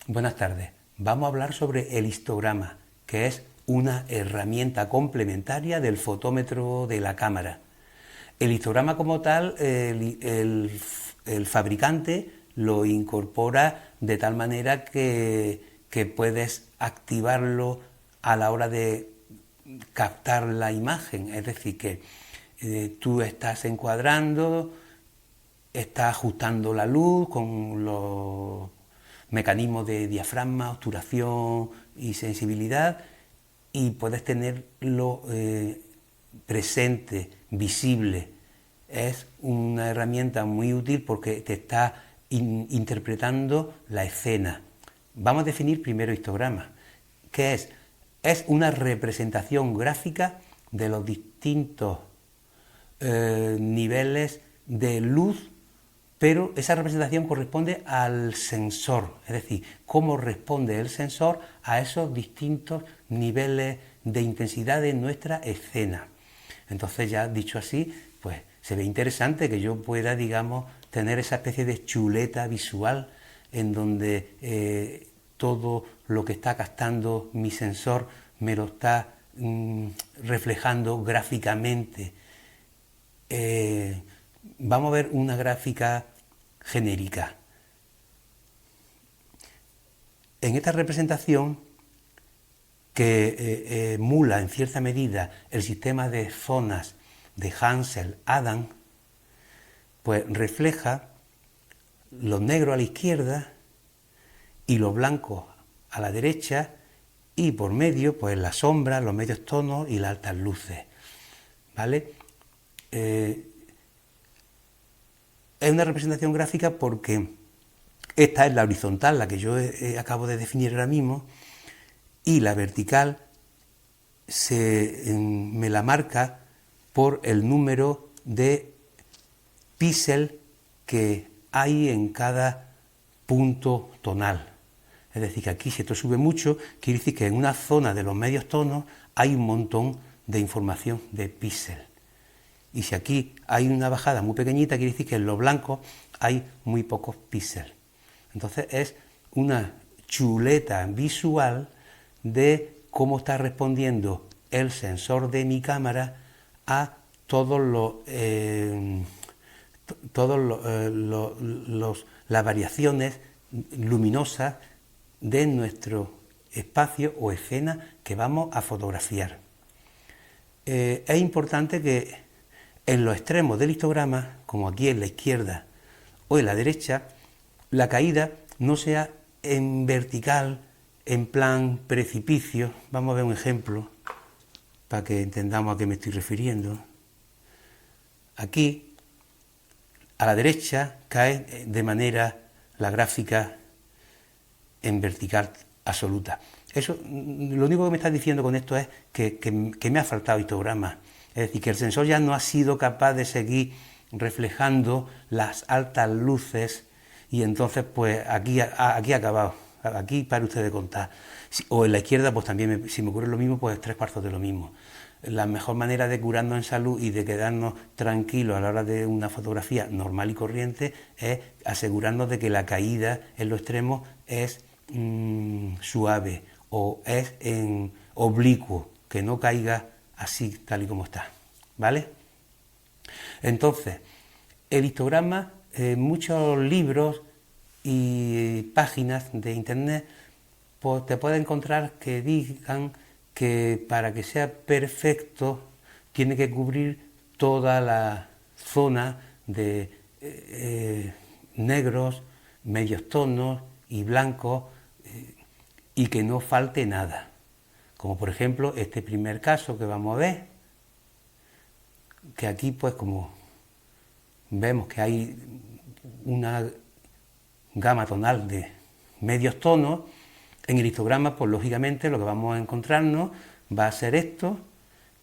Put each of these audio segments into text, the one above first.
Buenas tardes. Vamos a hablar sobre el histograma, que es una herramienta complementaria del fotómetro de la cámara. El histograma como tal, el fabricante lo incorpora de tal manera que puedes activarlo a la hora de captar la imagen, es decir, que tú estás encuadrando, estás ajustando la luz con los mecanismos de diafragma, obturación y sensibilidad, y puedes tenerlo presente, visible. Es una herramienta muy útil porque te está interpretando la escena. Vamos a definir primero histograma. ¿Qué es? Es una representación gráfica de los distintos niveles de luz, pero esa representación corresponde al sensor, es decir, cómo responde el sensor a esos distintos niveles de intensidad de nuestra escena. Entonces, ya dicho así, pues se ve interesante que yo pueda, digamos, tener esa especie de chuleta visual en donde todo lo que está captando mi sensor me lo está reflejando gráficamente. Vamos a ver una gráfica genérica. En esta representación, que emula en cierta medida el sistema de zonas de Hansel-Adam, pues refleja los negros a la izquierda y los blancos a la derecha, y por medio, pues las sombras, los medios tonos y las altas luces, ¿vale? Es una representación gráfica porque esta es la horizontal, la que yo acabo de definir ahora mismo, y la vertical me la marca por el número de píxeles que hay en cada punto tonal. Es decir, que aquí si esto sube mucho, quiere decir que en una zona de los medios tonos hay un montón de información de píxeles. Y si aquí hay una bajada muy pequeñita, quiere decir que en los blancos hay muy pocos píxeles. Entonces es una chuleta visual de cómo está respondiendo el sensor de mi cámara a las variaciones luminosas de nuestro espacio o escena que vamos a fotografiar. Es importante que en los extremos del histograma, como aquí en la izquierda o en la derecha, la caída no sea en vertical, en plan precipicio. Vamos a ver un ejemplo para que entendamos a qué me estoy refiriendo. Aquí, a la derecha, cae de manera la gráfica en vertical absoluta. Eso, lo único que me está diciendo con esto es que me ha faltado histograma. Es decir, que el sensor ya no ha sido capaz de seguir reflejando las altas luces, y entonces pues aquí ha acabado, aquí para usted de contar. O en la izquierda pues también, si me ocurre lo mismo, pues 3/4 de lo mismo. La mejor manera de curarnos en salud y de quedarnos tranquilos a la hora de una fotografía normal y corriente es asegurarnos de que la caída en los extremos es suave o es en oblicuo, que no caiga así tal y como está, ¿vale? Entonces, el histograma, muchos libros y páginas de internet, pues te puedes encontrar que digan que para que sea perfecto tiene que cubrir toda la zona de negros, medios tonos y blancos, y que no falte nada. Como por ejemplo este primer caso que vamos a ver, que aquí pues como vemos que hay una gama tonal de medios tonos, en el histograma pues lógicamente lo que vamos a encontrarnos va a ser esto,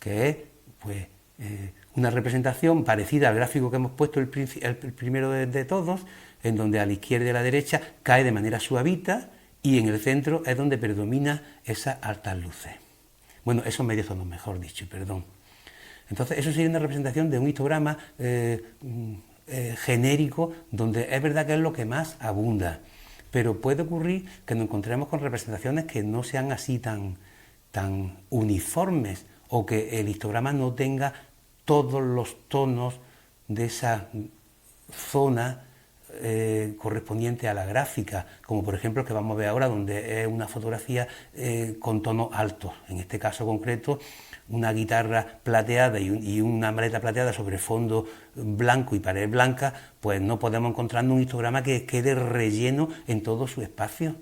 que es pues una representación parecida al gráfico que hemos puesto el primero de todos, en donde a la izquierda y a la derecha cae de manera suavita, y en el centro es donde predomina esas altas luces. Bueno, esos medios tonos, mejor dicho, perdón. Entonces, eso sería una representación de un histograma genérico, donde es verdad que es lo que más abunda. pero puede ocurrir que nos encontremos con representaciones que no sean así tan uniformes, o que el histograma no tenga todos los tonos de esa zona correspondiente a la gráfica, como por ejemplo el que vamos a ver ahora, donde es una fotografía con tonos altos. En este caso concreto, una guitarra plateada y una maleta plateada sobre fondo blanco y pared blanca, pues no podemos encontrar un histograma que quede relleno en todo su espacio.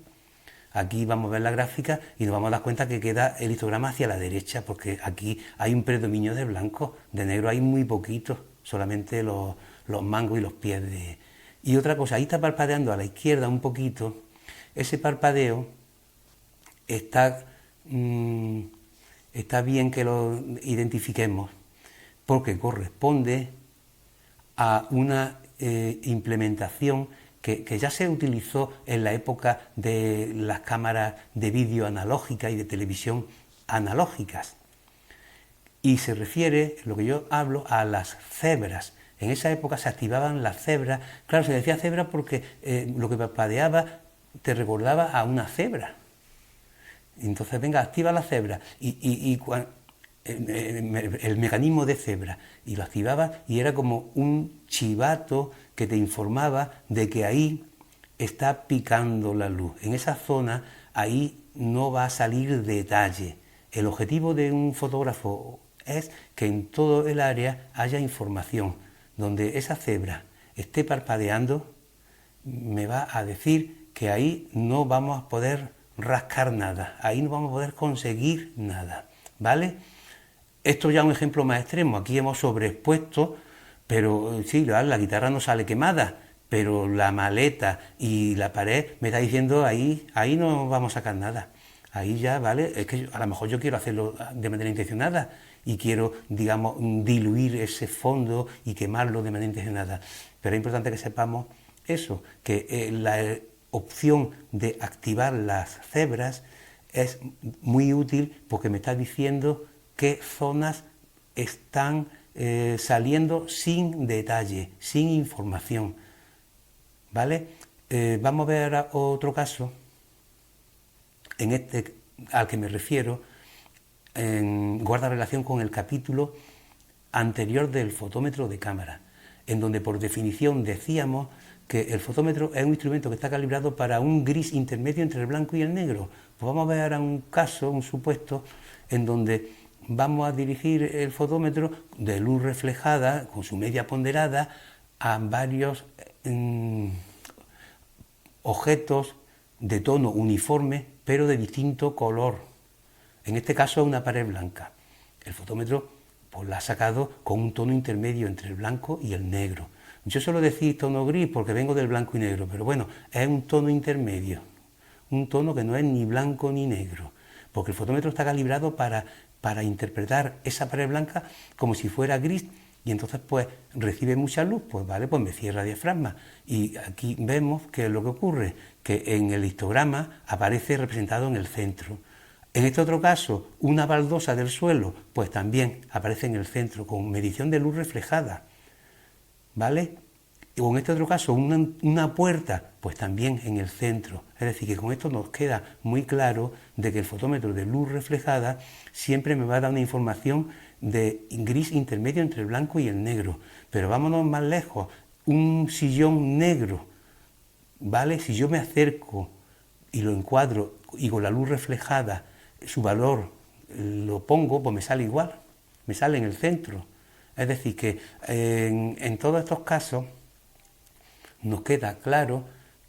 Aquí vamos a ver la gráfica y nos vamos a dar cuenta que queda el histograma hacia la derecha, porque aquí hay un predominio de blanco, de negro hay muy poquito, solamente los mangos y los pies de... Y otra cosa, ahí está parpadeando a la izquierda un poquito. Ese parpadeo está bien que lo identifiquemos, porque corresponde a una implementación que ya se utilizó en la época de las cámaras de vídeo analógica y de televisión analógicas. Y se refiere, lo que yo hablo, a las cebras. En esa época se activaban las cebras. Claro, se decía cebra porque lo que parpadeaba te recordaba a una cebra. Entonces, venga, activa la cebra. El mecanismo de cebra, y lo activaba y era como un chivato que te informaba de que ahí está picando la luz. En esa zona, ahí no va a salir detalle. El objetivo de un fotógrafo es que en todo el área haya información. Donde esa cebra esté parpadeando, me va a decir que ahí no vamos a poder rascar nada, ahí no vamos a poder conseguir nada, ¿vale? Esto ya es un ejemplo más extremo. Aquí hemos sobreexpuesto, pero sí, la guitarra no sale quemada, pero la maleta y la pared me está diciendo ahí no vamos a sacar nada. Ahí ya, ¿vale? Es que a lo mejor yo quiero hacerlo de manera intencionada y quiero, digamos, diluir ese fondo y quemarlo de manera intencionada. Pero es importante que sepamos eso, que la opción de activar las cebras es muy útil porque me está diciendo qué zonas están saliendo sin detalle, sin información, ¿vale? Vamos a ver ahora otro caso, en este al que me refiero, guarda relación con el capítulo anterior del fotómetro de cámara, en donde por definición decíamos que el fotómetro es un instrumento que está calibrado para un gris intermedio entre el blanco y el negro. Pues vamos a ver ahora un caso, un supuesto, en donde vamos a dirigir el fotómetro de luz reflejada, con su media ponderada, a varios objetos de tono uniforme, pero de distinto color. En este caso es una pared blanca. El fotómetro pues la ha sacado con un tono intermedio entre el blanco y el negro. Yo suelo decir tono gris porque vengo del blanco y negro, pero bueno, es un tono intermedio, un tono que no es ni blanco ni negro, porque el fotómetro está calibrado para interpretar esa pared blanca como si fuera gris, y entonces pues recibe mucha luz, pues vale, pues me cierra diafragma. Y aquí vemos que lo que ocurre, que en el histograma aparece representado en el centro. En este otro caso, una baldosa del suelo, pues también aparece en el centro, con medición de luz reflejada, ¿vale? O en este otro caso, una puerta, pues también en el centro. Es decir, que con esto nos queda muy claro de que el fotómetro de luz reflejada siempre me va a dar una información de gris intermedio entre el blanco y el negro. Pero vámonos más lejos, un sillón negro, ¿vale? Si yo me acerco y lo encuadro y con la luz reflejada su valor lo pongo, pues me sale igual, me sale en el centro. Es decir, que en todos estos casos nos queda claro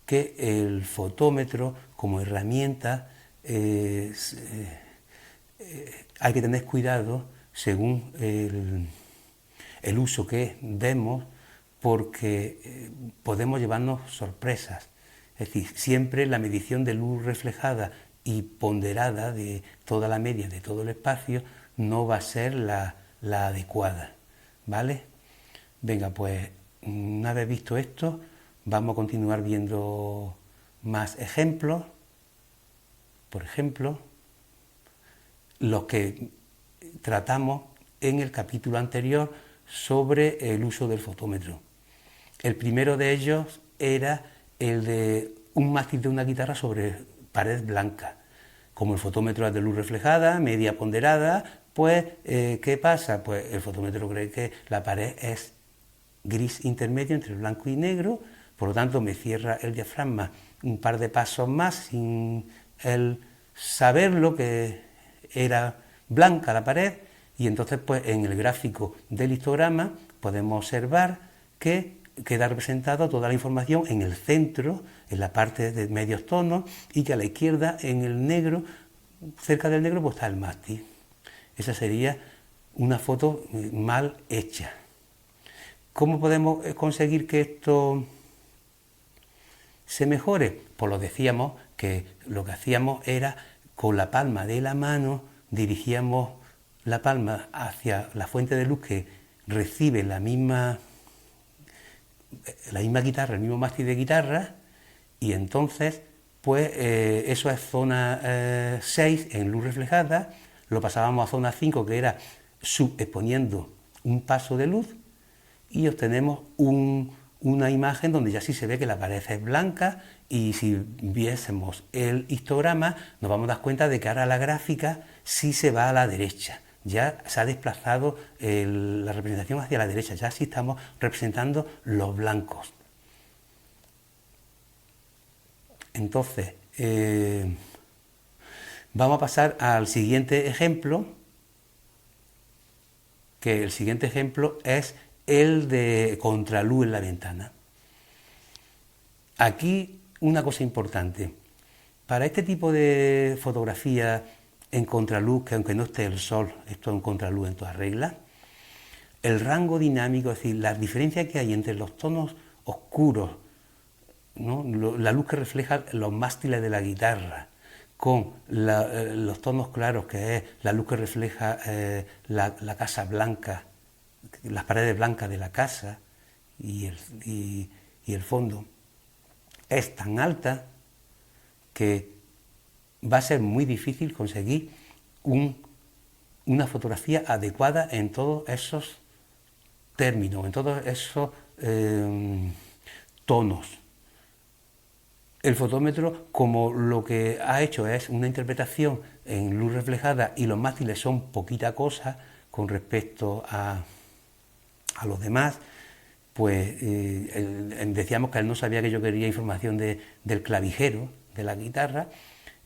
que el fotómetro como herramienta hay que tener cuidado según el uso que demos, porque podemos llevarnos sorpresas. Es decir, siempre la medición de luz reflejada y ponderada de toda la media de todo el espacio no va a ser la adecuada, ¿vale? Venga, pues una vez visto esto, vamos a continuar viendo más ejemplos. Por ejemplo, los que tratamos en el capítulo anterior sobre el uso del fotómetro. El primero de ellos era el de un mástil de una guitarra sobre pared blanca. Como el fotómetro es de luz reflejada, media ponderada, pues ¿qué pasa? Pues el fotómetro cree que la pared es gris intermedio entre blanco y negro, por lo tanto me cierra el diafragma un par de pasos más sin él saberlo que era blanca la pared, y entonces pues en el gráfico del histograma podemos observar que queda representado toda la información en el centro, en la parte de medios tonos, y que a la izquierda, en el negro, cerca del negro, pues está el mástil. Esa sería una foto mal hecha. ¿Cómo podemos conseguir que esto se mejore? Pues lo decíamos que lo que hacíamos era con la palma de la mano dirigíamos la palma hacia la fuente de luz que recibe la misma guitarra, el mismo mástil de guitarra, y entonces pues eso es zona 6 en luz reflejada, lo pasábamos a zona 5 que era subexponiendo un paso de luz, y obtenemos una imagen donde ya sí se ve que la pared es blanca, y si viésemos el histograma nos vamos a dar cuenta de que ahora la gráfica sí se va a la derecha, ya se ha desplazado la representación hacia la derecha, ya sí estamos representando los blancos. Entonces, vamos a pasar al siguiente ejemplo, que el siguiente ejemplo es el de contraluz en la ventana. Aquí una cosa importante, para este tipo de fotografía en contraluz, que aunque no esté el sol, esto es en contraluz en todas reglas, el rango dinámico, es decir, la diferencia que hay entre los tonos oscuros, ¿no?, la luz que refleja los mástiles de la guitarra, con los tonos claros, que es la luz que refleja la casa blanca, las paredes blancas de la casa y el fondo, es tan alta que va a ser muy difícil conseguir una fotografía adecuada en todos esos términos, en todos esos tonos. El fotómetro, como lo que ha hecho es una interpretación en luz reflejada y los mástiles son poquita cosa con respecto a los demás, pues decíamos que él no sabía que yo quería información del clavijero de la guitarra,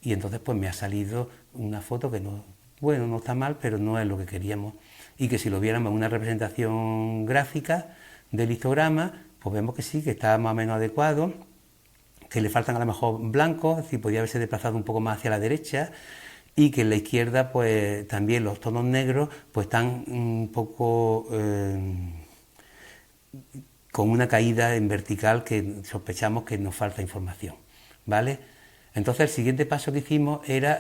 y entonces pues me ha salido una foto que no, bueno, no está mal, pero no es lo que queríamos, y que si lo viéramos en una representación gráfica del histograma, pues vemos que sí, que está más o menos adecuado, que le faltan a lo mejor blancos, es decir, podría haberse desplazado un poco más hacia la derecha, y que en la izquierda pues también los tonos negros pues están un poco con una caída en vertical que sospechamos que nos falta información, ¿vale? Entonces el siguiente paso que hicimos era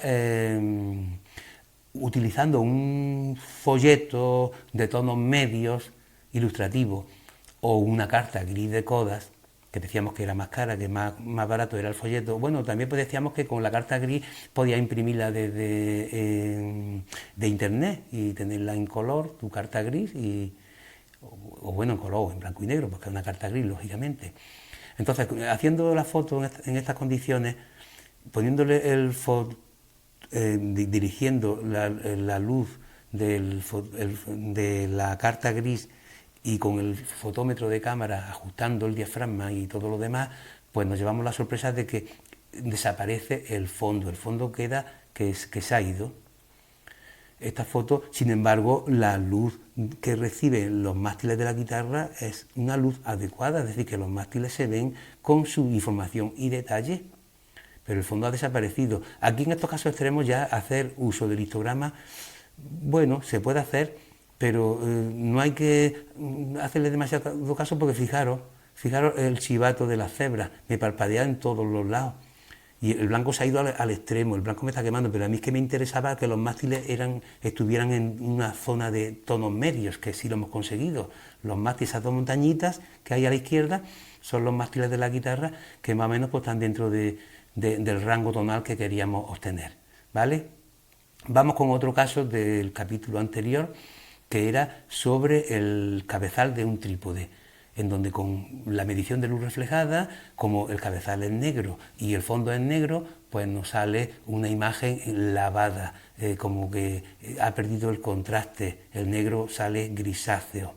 utilizando un folleto de tonos medios ilustrativo o una carta gris de Kodak, que decíamos que era más cara, que más barato era el folleto. Bueno, también pues decíamos que con la carta gris podía imprimirla de internet y tenerla en color, tu carta gris, o bueno, en color o en blanco y negro, porque es una carta gris, lógicamente. Entonces, haciendo la foto en estas condiciones, poniéndole dirigiendo la luz de la carta gris y con el fotómetro de cámara ajustando el diafragma y todo lo demás, pues nos llevamos la sorpresa de que desaparece el fondo queda que se ha ido. Esta foto, sin embargo, la luz que reciben los mástiles de la guitarra es una luz adecuada, es decir, que los mástiles se ven con su información y detalle, pero el fondo ha desaparecido. Aquí en estos casos extremos ya hacer uso del histograma, bueno, se puede hacer, pero no hay que hacerle demasiado caso, porque fijaros el chivato de las cebras, me parpadea en todos los lados. Y el blanco se ha ido al extremo, el blanco me está quemando, pero a mí es que me interesaba que los mástiles estuvieran en una zona de tonos medios, que sí lo hemos conseguido. Los mástiles, esas dos montañitas que hay a la izquierda, son los mástiles de la guitarra, que más o menos pues, están dentro del rango tonal que queríamos obtener, ¿vale? Vamos con otro caso del capítulo anterior, que era sobre el cabezal de un trípode. en donde con la medición de luz reflejada, como el cabezal es negro y el fondo es negro, pues nos sale una imagen lavada, como que ha perdido el contraste, el negro sale grisáceo.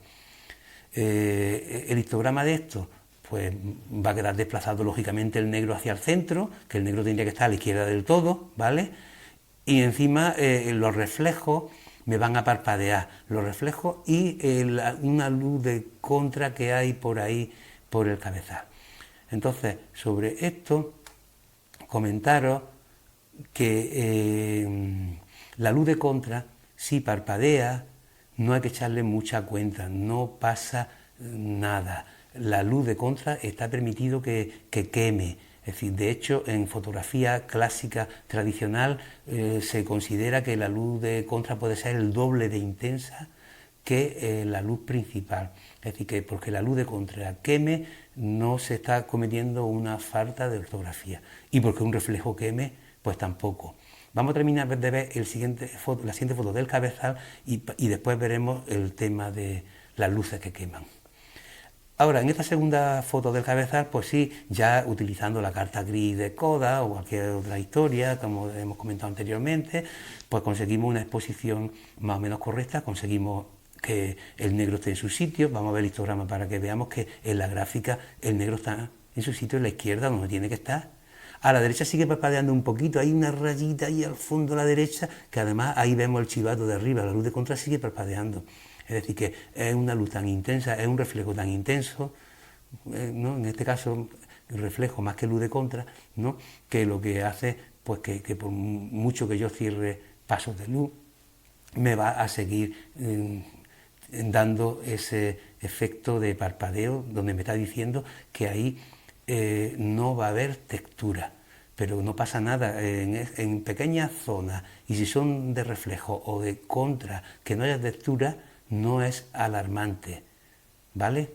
El histograma de esto, pues va a quedar desplazado lógicamente el negro hacia el centro, que el negro tendría que estar a la izquierda del todo, ¿vale? Y encima los reflejos me van a parpadear, los reflejos y una luz de contra que hay por ahí, por el cabezal. Entonces, sobre esto, comentaros que la luz de contra, si parpadea, no hay que echarle mucha cuenta, no pasa nada. La luz de contra está permitido que queme. Es decir, de hecho, en fotografía clásica tradicional se considera que la luz de contra puede ser el doble de intensa que la luz principal. Es decir, que porque la luz de contra queme no se está cometiendo una falta de ortografía. Y porque un reflejo queme, pues tampoco. Vamos a terminar de ver la siguiente foto del cabezal y después veremos el tema de las luces que queman. Ahora, en esta segunda foto del cabezal, pues sí, ya utilizando la carta gris de Kodak o cualquier otra historia, como hemos comentado anteriormente, pues conseguimos una exposición más o menos correcta, conseguimos que el negro esté en su sitio. Vamos a ver el histograma para que veamos que en la gráfica el negro está en su sitio, en la izquierda, donde tiene que estar. A la derecha sigue parpadeando un poquito, hay una rayita ahí al fondo a la derecha, que además ahí vemos el chivato de arriba, la luz de contra sigue parpadeando. Es decir, que es una luz tan intensa, es un reflejo tan intenso, ¿no? En este caso, el reflejo más que luz de contra, ¿no? Que lo que hace, pues que por mucho que yo cierre pasos de luz, me va a seguir dando ese efecto de parpadeo, donde me está diciendo que ahí no va a haber textura, pero no pasa nada, en pequeñas zonas, y si son de reflejo o de contra, que no haya textura, no es alarmante, ¿vale?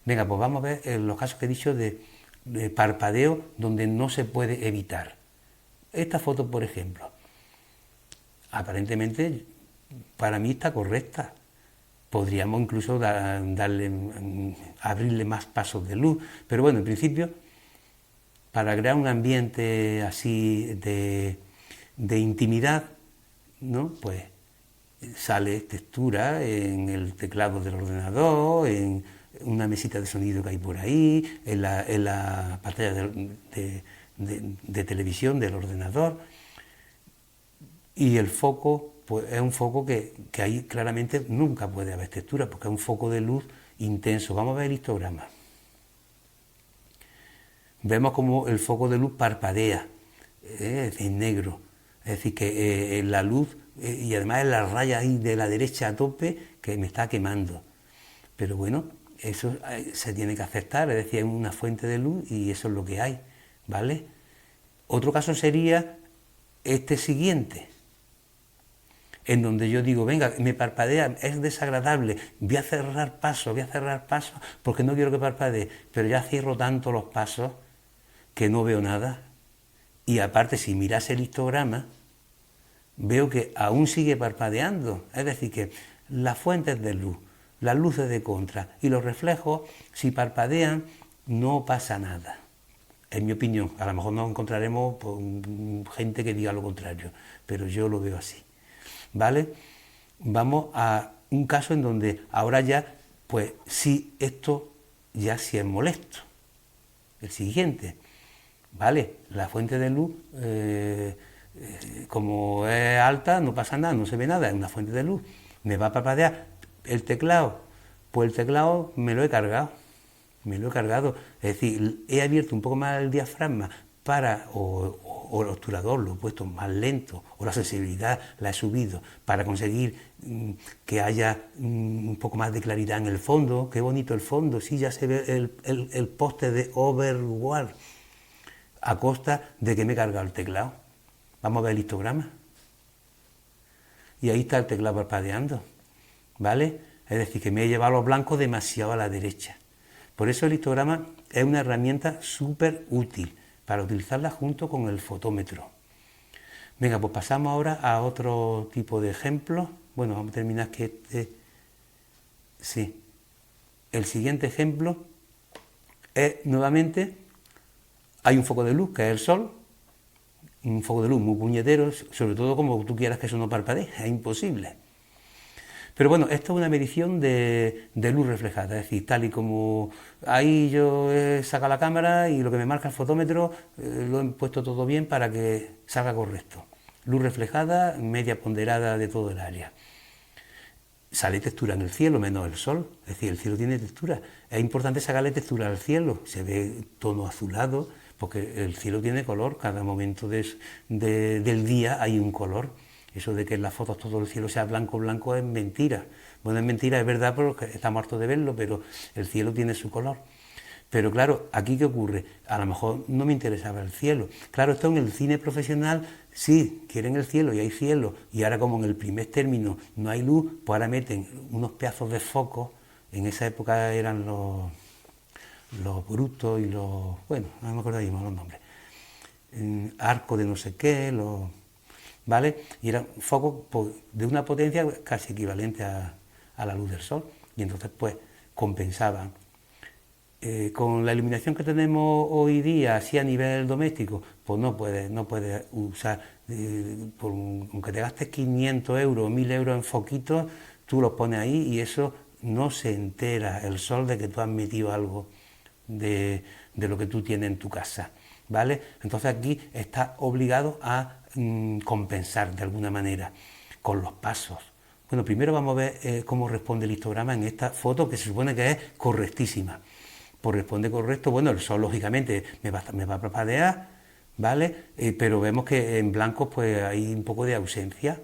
Venga, pues vamos a ver los casos que he dicho de parpadeo donde no se puede evitar. Esta foto, por ejemplo, aparentemente para mí está correcta. Podríamos incluso abrirle más pasos de luz, pero bueno, en principio, para crear un ambiente así de intimidad, ¿no? Pues sale textura en el teclado del ordenador, en una mesita de sonido que hay por ahí, en la pantalla de televisión del ordenador, y el foco, pues es un foco que ahí claramente nunca puede haber textura, porque es un foco de luz intenso. Vamos a ver el histograma. Vemos como el foco de luz parpadea, en negro, es decir, que la luz, y además es la raya ahí de la derecha a tope, que me está quemando. Pero bueno, eso se tiene que aceptar, es decir, es una fuente de luz y eso es lo que hay, ¿vale? Otro caso sería este siguiente, en donde yo digo, venga, me parpadea, es desagradable, voy a cerrar pasos, porque no quiero que parpadee, pero ya cierro tanto los pasos que no veo nada. Y aparte, si miras el histograma, veo que aún sigue parpadeando. Es decir, que las fuentes de luz, las luces de contra y los reflejos, si parpadean, no pasa nada. En mi opinión, a lo mejor nos encontraremos con gente que diga lo contrario, pero yo lo veo así. ¿Vale? Vamos a un caso en donde ahora ya, pues sí, esto ya sí es molesto. El siguiente, ¿vale? La fuente de luz, como es alta, no pasa nada, no se ve nada, es una fuente de luz. Me va a parpadear el teclado, pues el teclado me lo he cargado. Es decir, he abierto un poco más el diafragma o el obturador lo he puesto más lento, o la sensibilidad la he subido para conseguir que haya un poco más de claridad en el fondo. Qué bonito el fondo, sí, ya se ve el poste de overwall, a costa de que me he cargado el teclado. Vamos a ver el histograma. Y ahí está el teclado parpadeando, ¿vale? Es decir, que me he llevado los blancos demasiado a la derecha. Por eso el histograma es una herramienta súper útil para utilizarla junto con el fotómetro. Venga, pues pasamos ahora a otro tipo de ejemplo. Bueno, vamos a terminar que este... Sí. el siguiente ejemplo es nuevamente, hay un foco de luz que es el sol, un foco de luz muy puñetero, sobre todo como tú quieras que eso no parpadee, es imposible. Pero bueno, esto es una medición de luz reflejada, es decir, tal y como ahí yo he sacado la cámara y lo que me marca el fotómetro lo he puesto todo bien para que salga correcto. Luz reflejada, media ponderada de todo el área. Sale textura en el cielo, menos el sol, es decir, el cielo tiene textura. Es importante sacarle textura al cielo, se ve tono azulado, porque el cielo tiene color, cada momento del día hay un color. Eso de que en las fotos todo el cielo sea blanco, blanco es mentira. Bueno, es mentira, es verdad porque estamos hartos de verlo, pero el cielo tiene su color. Pero claro, ¿aquí qué ocurre? A lo mejor no me interesaba el cielo. Claro, esto en el cine profesional, sí, quieren el cielo y hay cielo. Y ahora como en el primer término no hay luz, pues ahora meten unos pedazos de focos. En esa época eran los brutos y los... bueno, no me acuerdo ahí los nombres. Arco de no sé qué, ¿vale? Y eran focos de una potencia casi equivalente a la luz del sol. Y entonces pues compensaban. Con la iluminación que tenemos hoy día, así a nivel doméstico, pues no puedes usar, aunque te gastes 500 euros o 1000 euros en foquitos, tú los pones ahí y eso no se entera el sol de que tú has metido algo de lo que tú tienes en tu casa, ¿vale? Entonces aquí estás obligado a compensar de alguna manera con los pasos. Bueno, primero vamos a ver cómo responde el histograma en esta foto que se supone que es correctísima. Pues responde correcto, bueno, el sol lógicamente me va a parpadear, ¿vale? Pero vemos que en blanco pues hay un poco de ausencia,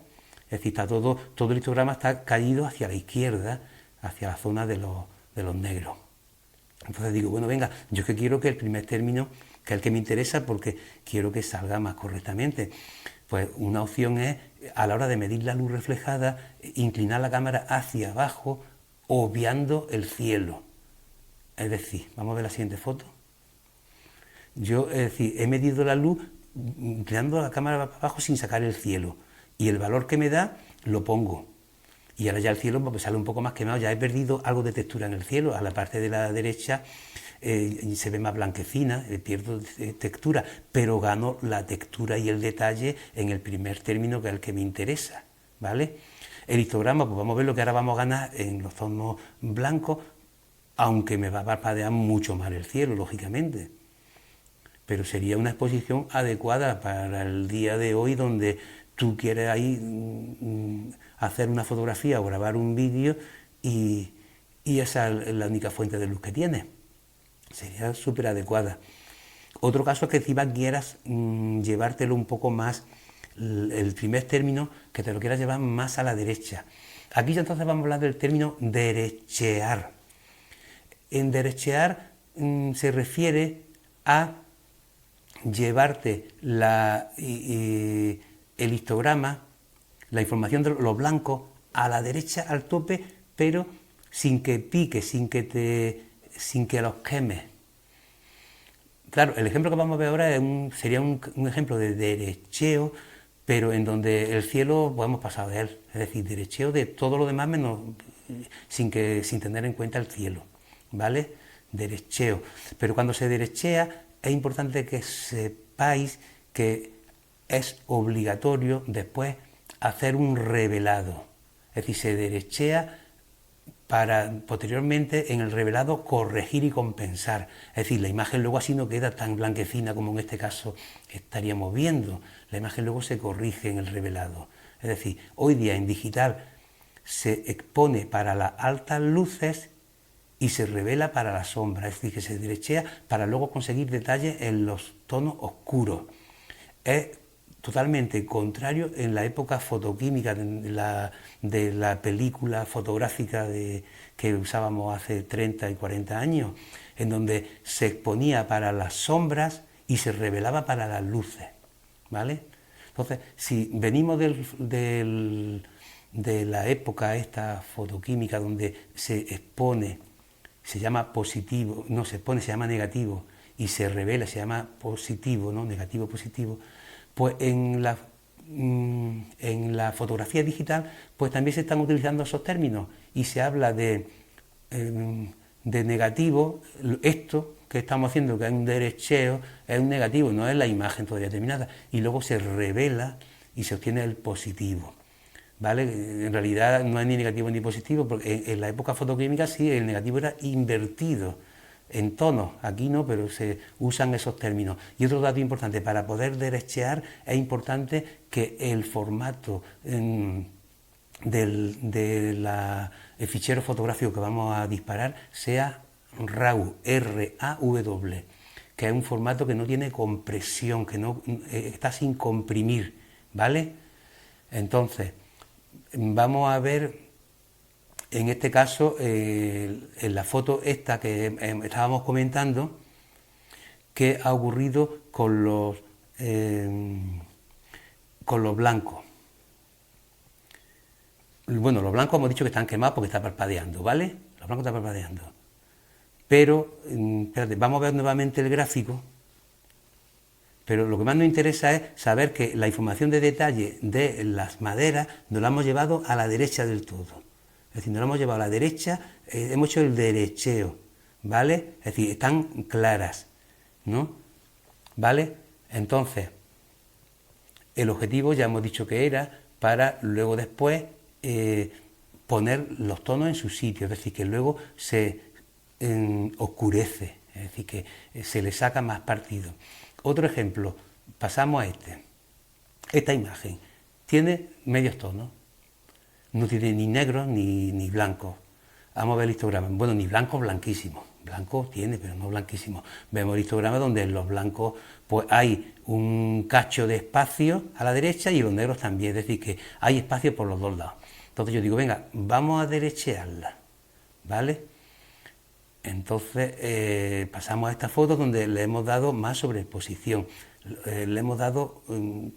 es decir, está todo el histograma está caído hacia la izquierda, hacia la zona de los negros. Entonces digo, bueno, venga, yo que quiero que el primer término, que es el que me interesa porque quiero que salga más correctamente. Pues una opción es, a la hora de medir la luz reflejada, inclinar la cámara hacia abajo, obviando el cielo. Es decir, vamos a ver la siguiente foto. Yo, es decir, he medido la luz inclinando la cámara para abajo sin sacar el cielo. Y el valor que me da lo pongo. Y ahora ya el cielo pues, sale un poco más quemado. Ya he perdido algo de textura en el cielo. A la parte de la derecha se ve más blanquecina, pierdo textura. Pero gano la textura y el detalle en el primer término que es el que me interesa. ¿Vale? El histograma, pues vamos a ver lo que ahora vamos a ganar en los tonos blancos, aunque me va a parpadear mucho más el cielo, lógicamente. Pero sería una exposición adecuada para el día de hoy, donde tú quieres ahí hacer una fotografía o grabar un vídeo y esa es la única fuente de luz que tienes. Sería súper adecuada. Otro caso es que encima quieras llevártelo un poco más, el primer término, que te lo quieras llevar más a la derecha. Aquí ya entonces vamos a hablar del término derechear. En derechear se refiere a llevarte el histograma, la información de los blancos a la derecha al tope, pero sin que pique, sin que los quemes. Claro, el ejemplo que vamos a ver ahora sería un ejemplo de derecheo, pero en donde el cielo pues, hemos pasado de él, es decir, derecheo de todo lo demás menos sin tener en cuenta el cielo. ¿Vale? Derecheo. Pero cuando se derechea es importante que sepáis que es obligatorio después hacer un revelado. Es decir, se derechea para posteriormente en el revelado corregir y compensar. Es decir, la imagen luego así no queda tan blanquecina como en este caso estaríamos viendo. La imagen luego se corrige en el revelado. Es decir, hoy día en digital se expone para las altas luces y se revela para la sombra, es decir, que se derechea para luego conseguir detalles en los tonos oscuros. Es totalmente contrario en la época fotoquímica de la película fotográfica que usábamos hace 30 y 40 años, en donde se exponía para las sombras y se revelaba para las luces, ¿vale? Entonces, si venimos de la época esta fotoquímica donde se expone, se llama positivo, no se expone, se llama negativo, y se revela, se llama positivo, ¿no? Negativo, positivo, pues en la fotografía digital pues también se están utilizando esos términos y se habla de de negativo, esto que estamos haciendo, que es un derecheo, es un negativo, no es la imagen todavía terminada, y luego se revela y se obtiene el positivo, ¿vale? En realidad no es ni negativo ni positivo, porque en la época fotoquímica sí, el negativo era invertido en tonos, aquí no, pero se usan esos términos. Y otro dato importante, para poder derechear es importante que el formato del fichero fotográfico que vamos a disparar sea RAW, R-A-W, que es un formato que no tiene compresión, que no está sin comprimir, ¿vale? Entonces, vamos a ver en este caso, en la foto esta que estábamos comentando, qué ha ocurrido con los blancos. Bueno, los blancos hemos dicho que están quemados porque está parpadeando, ¿vale? Los blancos están parpadeando. Pero, espérate, vamos a ver nuevamente el gráfico. Pero lo que más nos interesa es saber que la información de detalle de las maderas nos la hemos llevado a la derecha del todo. Es decir, nos la hemos llevado a la derecha, hemos hecho el derecheo, ¿vale? Es decir, están claras, ¿no? ¿Vale? Entonces, el objetivo ya hemos dicho que era para luego después poner los tonos en su sitio, es decir, que luego se oscurece, es decir, que se le saca más partido. Otro ejemplo, pasamos a esta imagen, tiene medios tonos, no tiene ni negros ni blancos. Vamos a ver el histograma, bueno, ni blanco, blanquísimo, blanco tiene, pero no blanquísimo. Vemos el histograma donde en los blancos pues hay un cacho de espacio a la derecha y en los negros también, es decir, que hay espacio por los dos lados. Entonces yo digo, venga, vamos a derechearla, ¿vale? Entonces pasamos a esta foto donde le hemos dado más sobreexposición, le hemos dado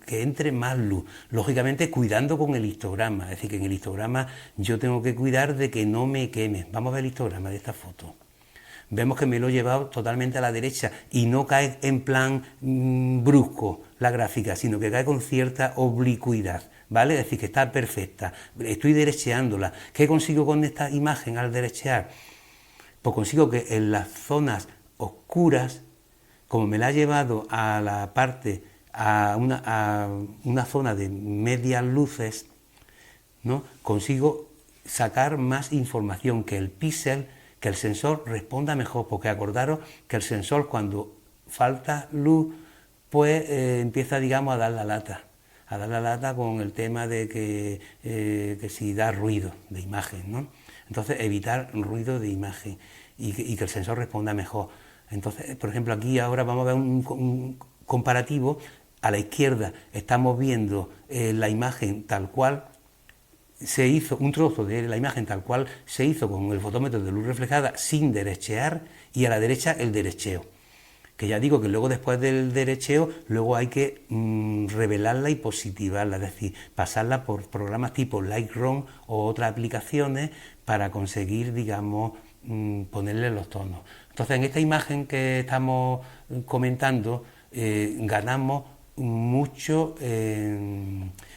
que entre más luz, lógicamente cuidando con el histograma, es decir, que en el histograma yo tengo que cuidar de que no me queme. Vamos a ver el histograma de esta foto. Vemos que me lo he llevado totalmente a la derecha y no cae en plan brusco la gráfica, sino que cae con cierta oblicuidad, ¿vale? Es decir, que está perfecta. Estoy derecheándola. ¿Qué consigo con esta imagen al derechear? Pues consigo que en las zonas oscuras, como me la ha llevado a la parte, a una zona de medias luces, ¿no? Consigo sacar más información, que el píxel, que el sensor responda mejor, porque acordaros que el sensor cuando falta luz, pues empieza, digamos, a dar la lata con el tema de que si da ruido de imagen, ¿no? Entonces, evitar ruido de imagen y que el sensor responda mejor. Entonces, por ejemplo, aquí ahora vamos a ver un comparativo. A la izquierda estamos viendo la imagen tal cual se hizo, un trozo de la imagen tal cual se hizo con el fotómetro de luz reflejada sin derechear, y a la derecha el derecheo. Que ya digo que luego después del derecheo, luego hay que revelarla y positivarla, es decir, pasarla por programas tipo Lightroom o otras aplicaciones para conseguir, digamos, ponerle los tonos. Entonces, en esta imagen que estamos comentando, ganamos mucho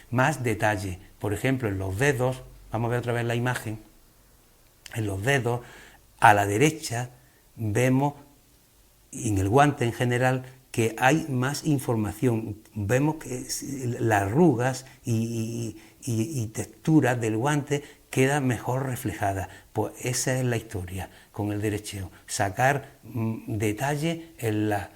más detalle. Por ejemplo, en los dedos, vamos a ver otra vez la imagen, en los dedos, a la derecha, vemos, y en el guante en general, que hay más información. Vemos que las arrugas y texturas del guante quedan mejor reflejadas. Pues esa es la historia con el derecheo, sacar detalle en las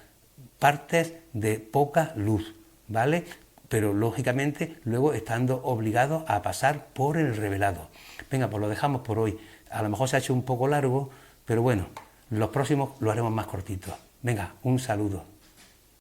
partes de poca luz, ¿vale? Pero lógicamente luego estando obligados a pasar por el revelado. Venga, pues lo dejamos por hoy. A lo mejor se ha hecho un poco largo, pero bueno, los próximos lo haremos más cortitos. Venga, un saludo.